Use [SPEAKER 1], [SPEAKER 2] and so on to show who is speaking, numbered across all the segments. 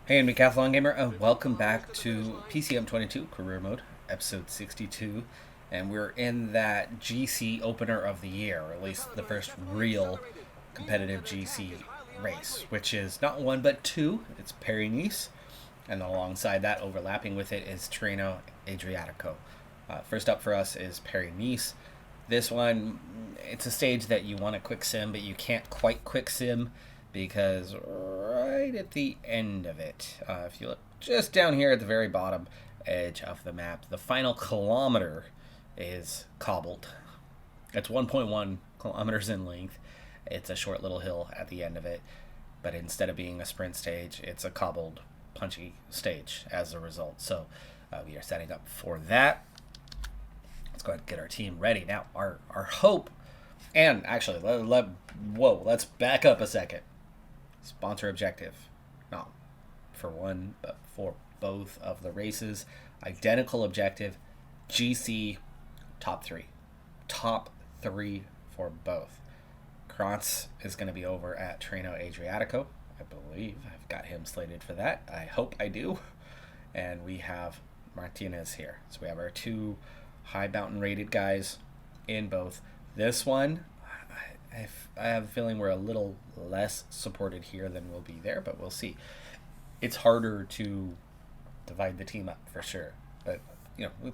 [SPEAKER 1] Hey, I'm Decathlon Gamer, and welcome back to PCM22 Career Mode, episode 62. And we're in that GC opener of the year, or at least the first real competitive GC race, which is not one but two. It's Paris-Nice, and alongside that, overlapping with it, is Tirreno Adriatico. First up for us is Paris-Nice. This one, it's a stage that you want to quick sim, but you can't quite quick sim because right at the end of it, if you look just down here at the very bottom edge of the map, the final kilometer is cobbled. It's 1.1 kilometers in length. It's a short little hill at the end of it, but instead of being a sprint stage, it's a cobbled, punchy stage as a result. So we are setting up for that. Let's go ahead and get our team ready. Now, our hope, and actually, let's back up a second. Sponsor objective, not for one, but for both of the races. Identical objective, GC top three. Top three for both. Krantz is going to be over at Tirreno Adriatico. I believe I've got him slated for that. I hope I do. And we have Martinez here. So we have our two high mountain rated guys in both. This one, I have a feeling we're a little less supported here than we'll be there, but we'll see. It's harder to divide the team up for sure, but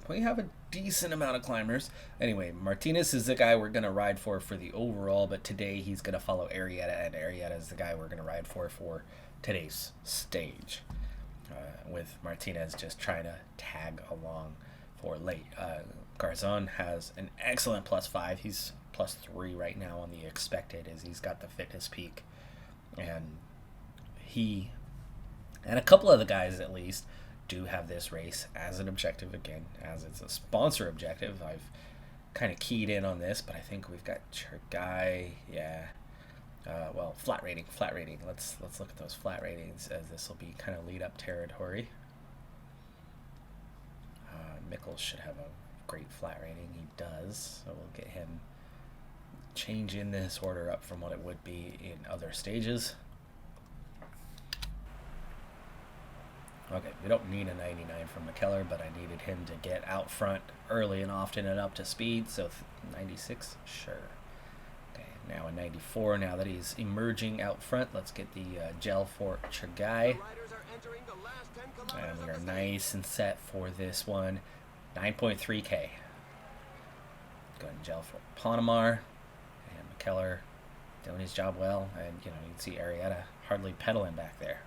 [SPEAKER 1] we have a decent amount of climbers. Anyway, Martinez is the guy we're going to ride for the overall, but today he's going to follow Arrieta, and Arrieta is the guy we're going to ride for today's stage, with Martinez just trying to tag along for late. Garzon has an excellent +5. He's +3 right now on the expected, as he's got the fitness peak, and he and a couple of the guys at least do have this race as an objective again, as it's a sponsor objective. I've kind of keyed in on this, but I think we've got Cherguy. Yeah. Flat rating. Let's look at those flat ratings, as this will be kind of lead up territory. Mikkels should have a great flat rating. He does, so we'll get him changing this order up from what it would be in other stages. Okay, we don't need a 99 from McKellar, but I needed him to get out front early and often and up to speed, so 96, sure. Okay, now a 94, now that he's emerging out front, let's get the gel for Cherguy. And we are nice and set for this one. 9.3k. Go ahead and gel for Ponamar. And McKellar doing his job well. And, you can see Arrieta hardly pedaling back there.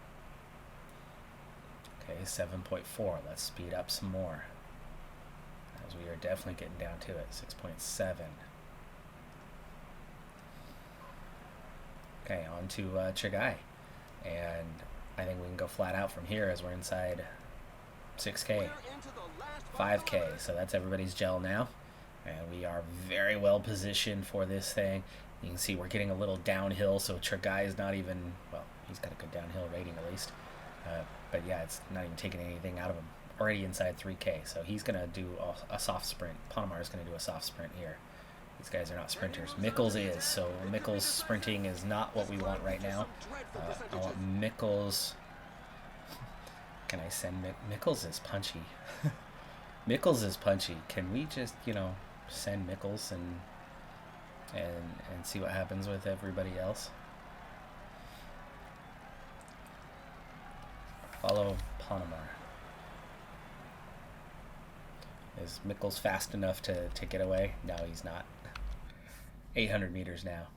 [SPEAKER 1] Okay, 7.4. Let's speed up some more, as we are definitely getting down to it. 6.7. Okay, on to Cherguy. And I think we can go flat out from here, as we're inside 6k. 5k, so that's everybody's gel now, and we are very well positioned for this thing. You can see we're getting a little downhill, so Cherguy is not even, well, he's got a good downhill rating at least, but yeah, it's not even taking anything out of him. Already inside 3k, so he's going to do a soft sprint. Ponamar is going to do a soft sprint here. These guys are not sprinters. Mikkels is, so Mikkels sprinting is not what we want right now. I want Mikkels. Can I send Mikkels is punchy. Mikkels is punchy. Can we just, send Mikkels and see what happens with everybody else? Follow Ponamar. Is Mikkels fast enough to get away? No, he's not. 800 meters now.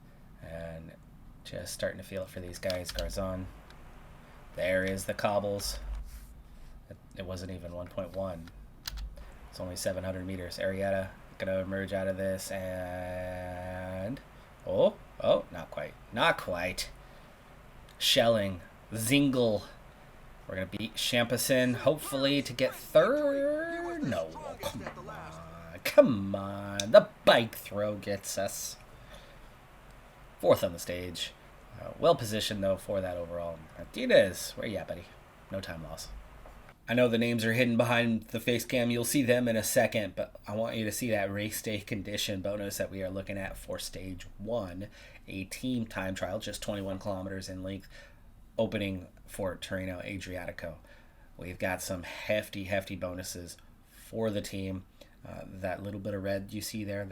[SPEAKER 1] And just starting to feel it for these guys. Garzon. There is the cobbles. It wasn't even 1.1. It's only 700 meters. Arrieta gonna emerge out of this, and oh, not quite. Shelling, Zingle. We're gonna beat Champeson, hopefully, to get third. No, come on. The bike throw gets us fourth on the stage. Well positioned though for that overall. Martinez, where you at, buddy? No time loss. I know the names are hidden behind the face cam. You'll see them in a second, but I want you to see that race day condition bonus that we are looking at for stage 1, a team time trial, just 21 kilometers in length. opening for Tirreno Adriatico. We've got some hefty bonuses for the team. That little bit of red you see there,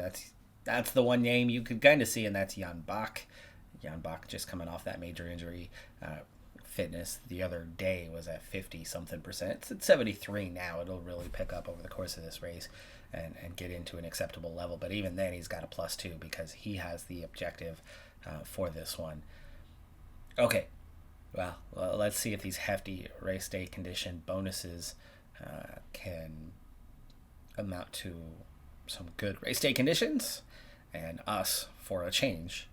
[SPEAKER 1] that's the one name you could kind of see, and that's Jan Bach. Jan Bach just coming off that major injury. Fitness the other day was at 50-something%. It's at 73 now. It'll really pick up over the course of this race and get into an acceptable level. But even then, he's got a +2 because he has the objective for this one. Okay, well, let's see if these hefty race day condition bonuses can amount to some good race day conditions and us, for a change,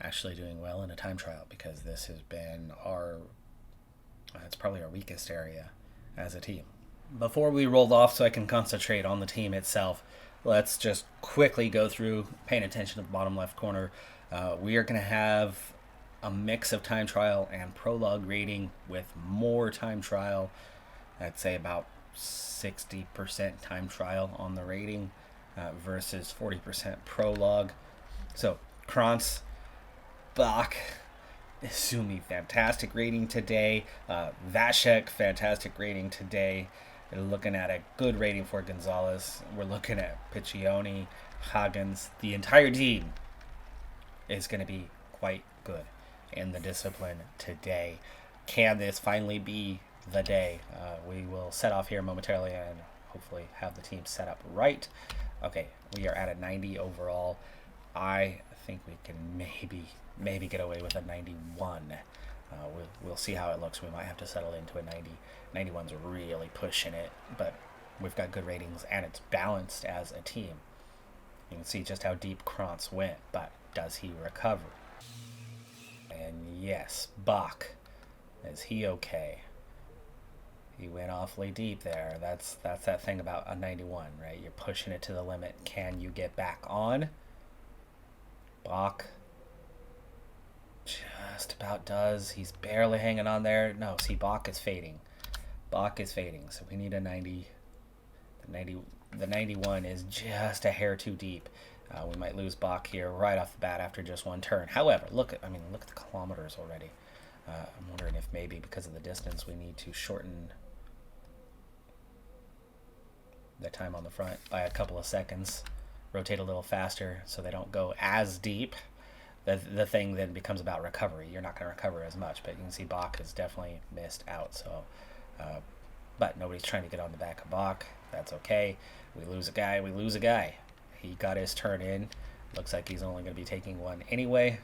[SPEAKER 1] actually doing well in a time trial, because this has been it's probably our weakest area as a team. Before we roll off so I can concentrate on the team itself, let's just quickly go through, paying attention to the bottom left corner. We are going to have a mix of time trial and prologue rating, with more time trial. I'd say about 60% time trial on the rating versus 40% prologue. So Krantz, Bach, Izumi, fantastic rating today. Vashek, fantastic rating today. We're looking at a good rating for Gonzalez. We're looking at Piccioni, Hagens. The entire team is going to be quite good in the discipline today. Can this finally be the day? We will set off here momentarily and hopefully have the team set up right. Okay, we are at a 90 overall. I think we can maybe get away with a 91. We'll see how it looks. We might have to settle into a 90. 91's really pushing it, but we've got good ratings and it's balanced as a team. You can see just how deep Krantz went, but does he recover? And yes, Bach, is he okay? He went awfully deep there. That's that thing about a 91, right? You're pushing it to the limit. Can you get back on? Bach just about does. He's barely hanging on there. No, see, Bach is fading. Bach is fading, so we need a 90. The 91 is just a hair too deep. We might lose Bach here right off the bat after just one turn. However, look at the kilometers already. I'm wondering if maybe because of the distance we need to shorten the time on the front by a couple of seconds. Rotate a little faster so they don't go as deep. The thing then becomes about recovery. You're not going to recover as much, but you can see Bach has definitely missed out. So, but nobody's trying to get on the back of Bach. That's okay. We lose a guy. He got his turn in. Looks like he's only going to be taking one anyway.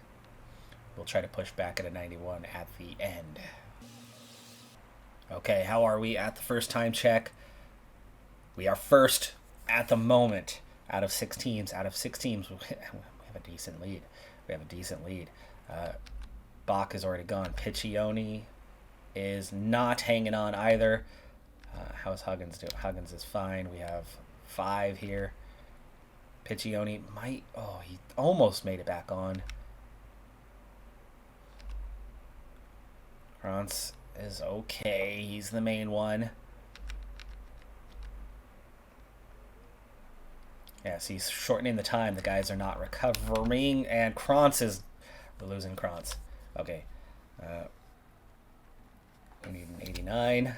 [SPEAKER 1] We'll try to push back at a 91 at the end. Okay, how are we at the first time check? We are first at the moment out of 6 teams. Out of 6 teams, we have a decent lead. Bach is already gone. Piccioni is not hanging on either. How's Huggins doing? Huggins is fine. We have 5 here. Piccioni might... Oh, he almost made it back on. Krantz is okay. He's the main one. Yes, he's shortening the time. The guys are not recovering. And Krantz is... We're losing Krantz. Okay. We need an 89.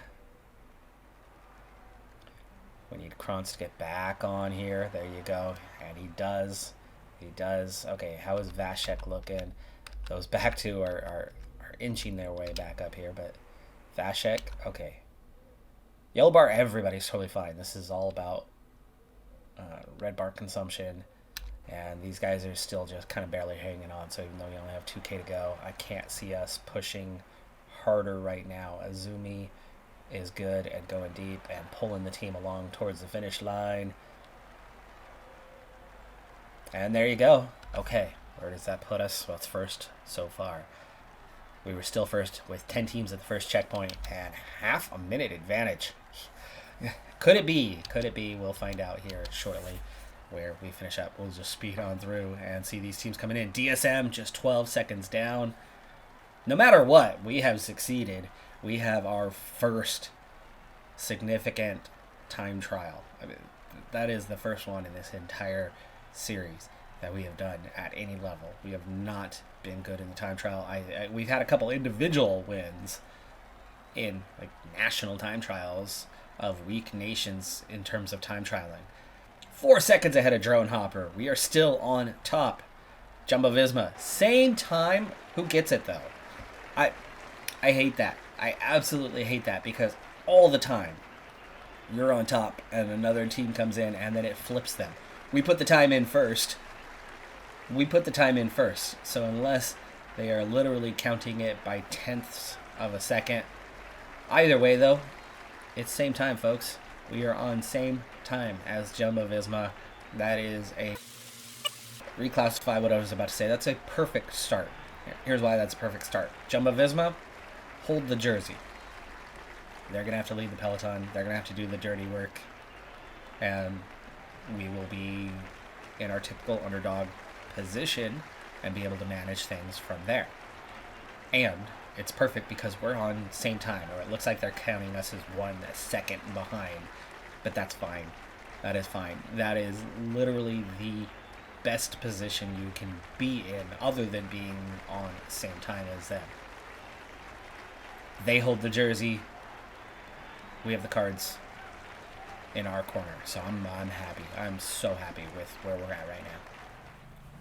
[SPEAKER 1] We need Krantz to get back on here. There you go. And he does. Okay, how is Vashek looking? Those back two are inching their way back up here, but Vashek, okay. Yellow bar, everybody's totally fine. This is all about red bar consumption, and these guys are still just kind of barely hanging on, so even though we only have 2K to go, I can't see us pushing harder right now. Izumi is good at going deep and pulling the team along towards the finish line. And there you go. Okay, where does that put us? Well, it's first so far. We were still first with 10 teams at the first checkpoint and half a minute advantage. Could it be? We'll find out here shortly where we finish up. We'll just speed on through and see these teams coming in. DSM just 12 seconds down. No matter what, we have succeeded. We have our first significant time trial. I mean, that is the first one in this entire series. that we have done at any level. We have not been good in the time trial. We've had a couple individual wins in like national time trials of weak nations in terms of time trialing. 4 seconds ahead of Drone Hopper. We are still on top. Jumbo Visma, same time. Who gets it though? I hate that. I absolutely hate that because all the time you're on top and another team comes in and then it flips them. We put the time in first. So unless they are literally counting it by tenths of a second. Either way though, it's same time, folks. We are on same time as Jumbo Visma. That is a reclassify what I was about to say. That's a perfect start. Here's why that's a perfect start. Jumbo Visma, hold the jersey. They're going to have to lead the Peloton. They're going to have to do the dirty work. And we will be in our typical underdog position and be able to manage things from there. And it's perfect because we're on same time, or it looks like they're counting us as 1 second behind. But that's fine. That is fine. That is literally the best position you can be in other than being on the same time as them. They hold the jersey. We have the cards in our corner. So I'm happy. I'm so happy with where we're at right now.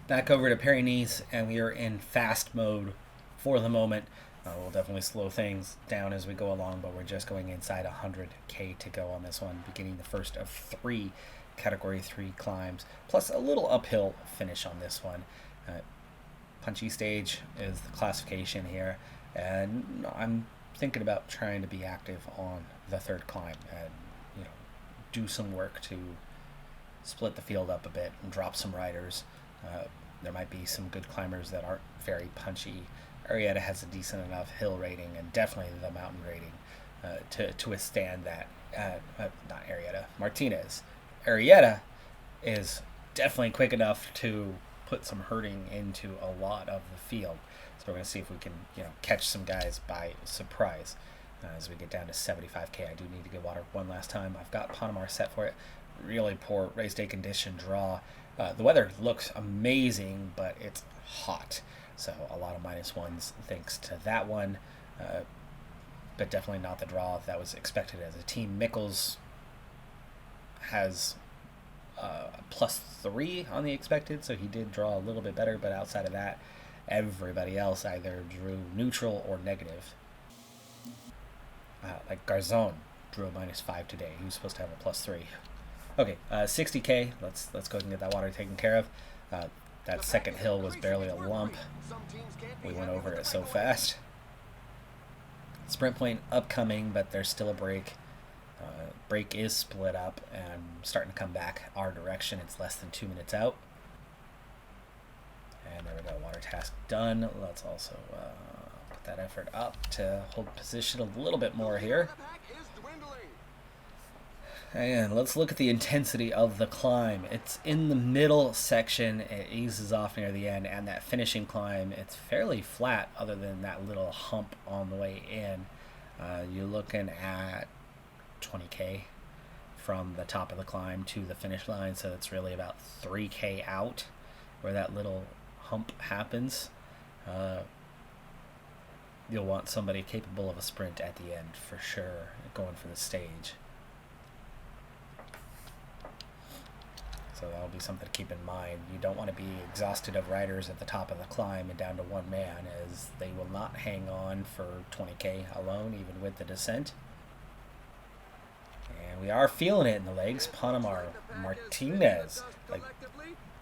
[SPEAKER 1] Back over to Pyrenees, and we are in fast mode for the moment. We'll definitely slow things down as we go along, but we're just going inside 100K to go on this one, beginning the first of 3 Category 3 climbs, plus a little uphill finish on this one. Punchy stage is the classification here, and I'm thinking about trying to be active on the 3rd climb and do some work to split the field up a bit and drop some riders. There might be some good climbers that aren't very punchy. Arrieta has a decent enough hill rating and definitely the mountain rating to withstand that. Not Arrieta, Martinez. Arrieta is definitely quick enough to put some hurting into a lot of the field. So we're going to see if we can catch some guys by surprise. As we get down to 75K, I do need to get water one last time. I've got Panama set for it. Really poor race day condition draw. The weather looks amazing, but it's hot. So a lot of -1s thanks to that one. But definitely not the draw that was expected as a team. Mikkels has +3 on the expected, so he did draw a little bit better, but outside of that, everybody else either drew neutral or negative. Like Garzon drew a -5 today. He was supposed to have a +3. Okay, 60K. Let's go ahead and get that water taken care of. That second hill was barely a lump. We went over it so fast. Sprint point upcoming, but there's still a break. Break is split up and starting to come back our direction. It's less than 2 minutes out. And there we go, water task done. Let's also put that effort up to hold position a little bit more here. And let's look at the intensity of the climb. It's in the middle section. It eases off near the end, and that finishing climb, it's fairly flat other than that little hump on the way in. You're looking at 20K from the top of the climb to the finish line, so it's really about 3K out where that little hump happens. You'll want somebody capable of a sprint at the end for sure, going for the stage. So that'll be something to keep in mind. You don't want to be exhausted of riders at the top of the climb and down to 1 man, as they will not hang on for 20K alone, even with the descent. And we are feeling it in the legs. Panama, Martinez, like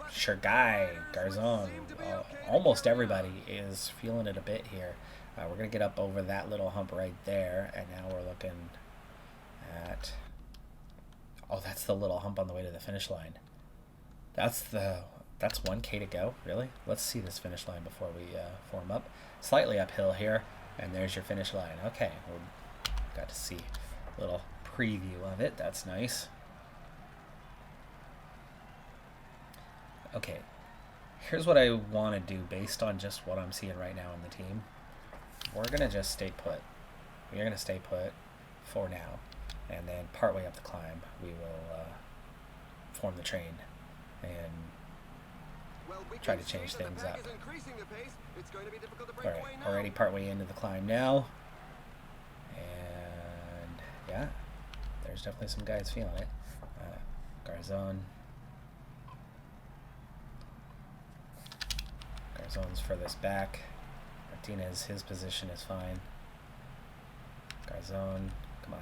[SPEAKER 1] Shergai, Garzon, almost everybody is feeling it a bit here. We're going to get up over that little hump right there, and now we're looking at... Oh, that's the little hump on the way to the finish line. That's 1K to go, really? Let's see this finish line before we form up. Slightly uphill here, and there's your finish line. Okay, we got to see a little preview of it. That's nice. Okay, here's what I want to do based on just what I'm seeing right now in the team. We're going to just stay put. We're going to stay put for now. And then partway up the climb, we will form the train and try to change things up. All right, already partway into the climb now. And yeah, there's definitely some guys feeling it. Garzon's furthest back. Martinez, his position is fine. Garzon, come on.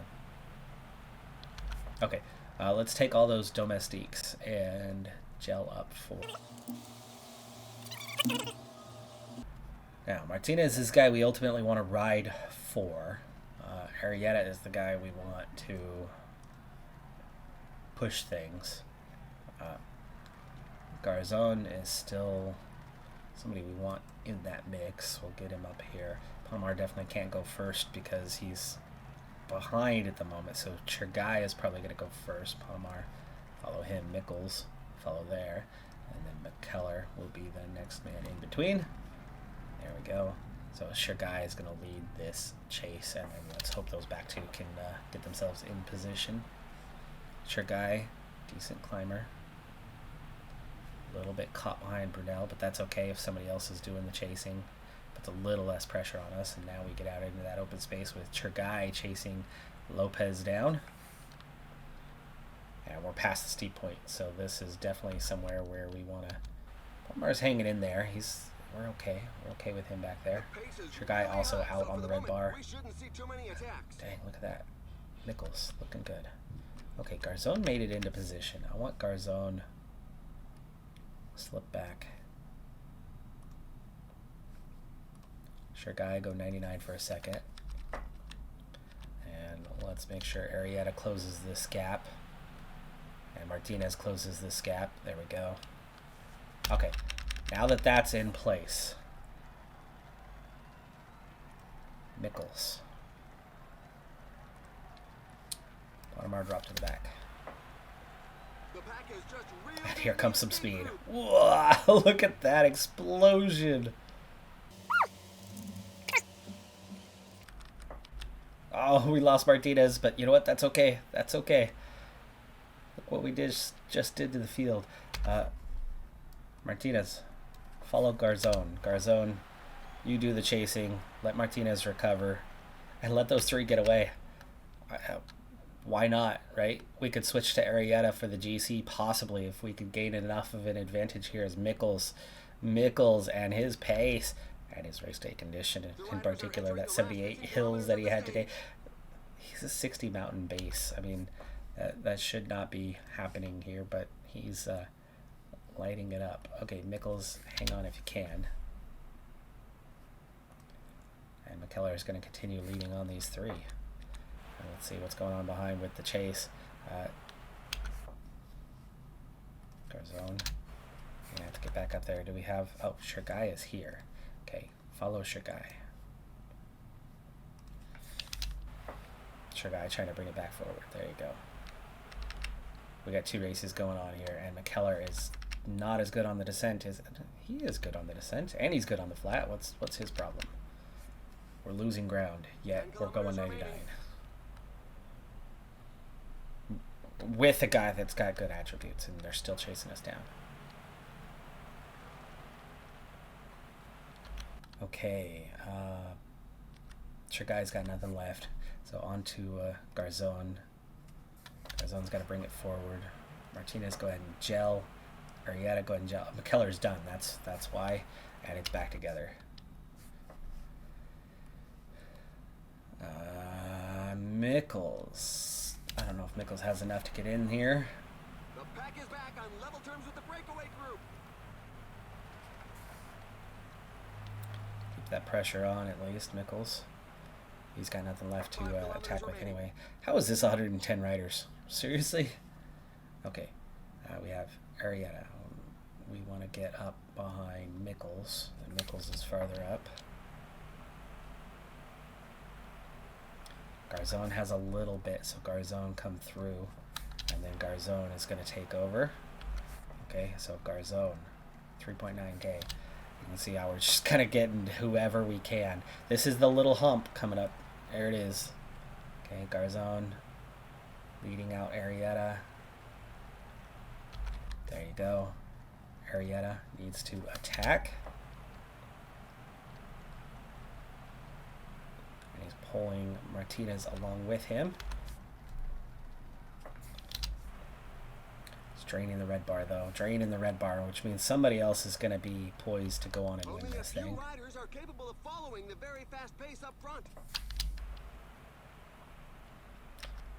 [SPEAKER 1] Okay, let's take all those domestiques and gel up for. Now, Martinez is the guy we ultimately want to ride for. Arrieta is the guy we want to push things. Garzon is still somebody we want in that mix. We'll get him up here. Palomar definitely can't go first because he's behind at the moment, so Chergai is probably going to go first. Palomar, follow him. Mickles, follow there. And then McKellar will be the next man in between. There we go. So Chergai is going to lead this chase, and then let's hope those back two can get themselves in position. Chergai, decent climber. A little bit caught behind Brunel, but that's okay if somebody else is doing the chasing. Puts a little less pressure on us, and now we get out into that open space with Chergai chasing Lopez down. And we're past the steep point, so this is definitely somewhere where we want to. Palmar's hanging in there. We're okay. We're okay with him back there. Chergai also out on the red bar. Dang, look at that. Nichols looking good. Okay, Garzon made it into position. I want Garzon slip back. Chergai go 99 for a second. And let's make sure Arrieta closes this gap. And Martinez closes this gap. There we go. Okay, now that that's in place, Nichols. Palomar drop to the back. And here comes some speed. Whoa, look at that explosion. Oh, we lost Martinez, but you know what? That's okay. That's okay. Look what we just did to the field. Martinez, follow Garzon. Garzon, you do the chasing. Let Martinez recover. And let those three get away. Why not, right? We could switch to Arrieta for the GC, possibly, if we could gain enough of an advantage here as Mickles and his pace and his race day condition, in particular, that 78 hills that he had today. He's a 60 mountain base. I mean, that should not be happening here, but he's lighting it up. Okay, Mickles, hang on if you can. And McKellar is going to continue leading on these three. And let's see what's going on behind with the chase. Garzon, you have to get back up there. Do we have... Oh, Chergai is here. Okay, follow Chergai. Chergai trying to bring it back forward. There you go. We got two races going on here, and McKellar is not as good on the descent. He is good on the descent, and he's good on the flat. What's his problem? We're losing ground, yet we're going 99. With a guy that's got good attributes, and they're still chasing us down. Okay, Chergai's got nothing left, so on to Garzon. Garzon's got to bring it forward. Martinez, go ahead and gel. Arrieta, go ahead and gel. McKellar's done. That's why, and it's back together. Mickles. I don't know if Mickles has enough to get in here.
[SPEAKER 2] The pack is back on level terms with the breakaway group.
[SPEAKER 1] Keep that pressure on at least, Mickles. He's got nothing left to attack with anyway. How is this 110 riders? Seriously? Okay. We have Arrieta. We want to get up behind Mickles. And Mickles is farther up. Garzon has a little bit, so Garzon come through. And then Garzon is going to take over. Okay, so Garzon, 3.9K. You can see how we're just kind of getting whoever we can. This is the little hump coming up. There it is. Okay, Garzon leading out Arrieta. There you go. Arrieta needs to attack. And he's pulling Martinez along with him. He's draining the red bar, though. Draining the red bar, which means somebody else is going to be poised to go on and win this thing.
[SPEAKER 2] Only a few riders are capable of following the very fast pace up front.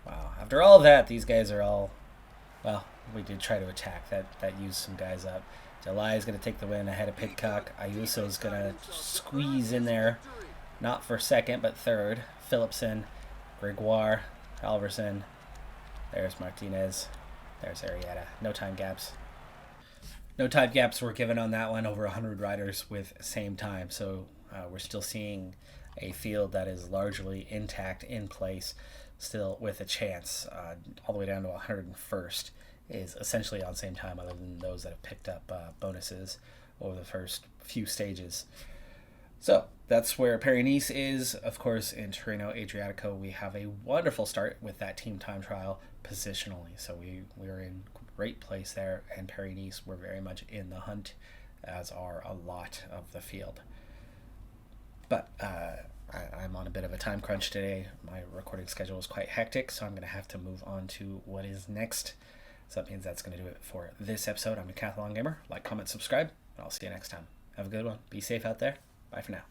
[SPEAKER 1] Wow. After all that, these guys are all... Well, we did try to attack. That used some guys up. Delay is going to take the win ahead of Pidcock. Ayuso is going to squeeze in there. Not for second, but third. Phillipson, Gregoire, Halverson. There's Martinez. There's Arrieta. No time gaps. No time gaps were given on that one. Over 100 riders with same time. So we're still seeing a field that is largely intact, in place, still with a chance. All the way down to 101st is essentially on same time, other than those that have picked up bonuses over the first few stages. So that's where Paris-Nice is. Of course, in Tirreno Adriatico, we have a wonderful start with that team time trial positionally. So we're in great place there, and Paris-Nice, we're very much in the hunt, as are a lot of the field. But I'm on a bit of a time crunch today. My recording schedule is quite hectic, so I'm going to have to move on to what is next. So that means that's going to do it for this episode. I'm Decathlon Gamer. Like, comment, subscribe, and I'll see you next time. Have a good one. Be safe out there. Bye for now.